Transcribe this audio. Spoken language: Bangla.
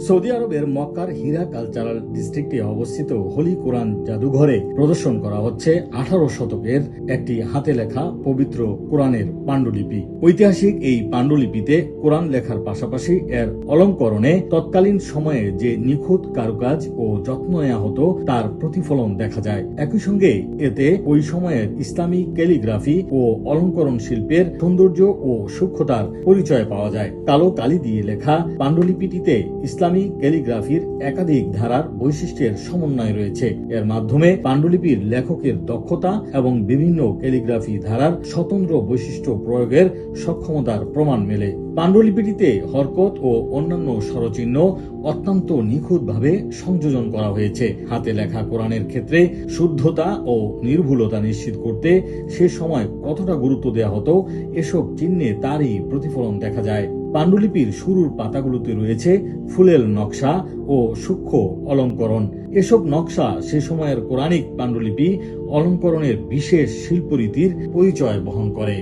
সৌদি আরবের মক্কার হীরা কালচারাল ডিস্ট্রিক্টে অবস্থিত হোলি কোরআন জাদুঘরে প্রদর্শন করা হচ্ছে 18 শতকের একটি হাতে লেখা পবিত্র কোরআনের পাণ্ডুলিপি। ঐতিহাসিক এই পাণ্ডুলিপিতে কোরআন লেখার পাশাপাশি এর অলঙ্করণে তৎকালীন সময়ে যে নিখুঁত কারুকাজ ও যত্ন নেওয়া হতো তার প্রতিফলন দেখা যায়। একই সঙ্গে এতে ওই সময়ের ইসলামী ক্যালিগ্রাফি ও অলঙ্করণ শিল্পের সৌন্দর্য ও সূক্ষ্মতার পরিচয় পাওয়া যায়। কালো কালি দিয়ে লেখা পাণ্ডুলিপিটিতে ইসলামী ক্যালিগ্রাফির একাধিক ধারার বৈশিষ্ট্যের সমন্বয় রয়েছে। এর মাধ্যমে পাণ্ডুলিপির লেখকের দক্ষতা এবং বিভিন্ন ক্যালিগ্রাফি ধারার স্বতন্ত্র বৈশিষ্ট্য প্রয়োগের সক্ষমতার প্রমাণ মেলে। পাণ্ডুলিপিটিতে হরকত ও অন্যান্য স্বরচিহ্ন অত্যন্ত নিখুঁতভাবে সংযোজন করা হয়েছে। হাতে লেখা কোরআনের ক্ষেত্রে শুদ্ধতা ও নির্ভুলতা নিশ্চিত করতে সে সময় কতটা গুরুত্ব দেওয়া হতো এসব চিহ্নে তারই প্রতিফলন দেখা যায়। পাণ্ডুলিপির শুরুর পাতাগুলোতে রয়েছে ফুলেল নকশা ও সূক্ষ্ম অলঙ্করণ। এসব নকশা সে সময়ের কোরআনিক পাণ্ডুলিপি অলঙ্করণের বিশেষ শিল্পরীতির পরিচয় বহন করে।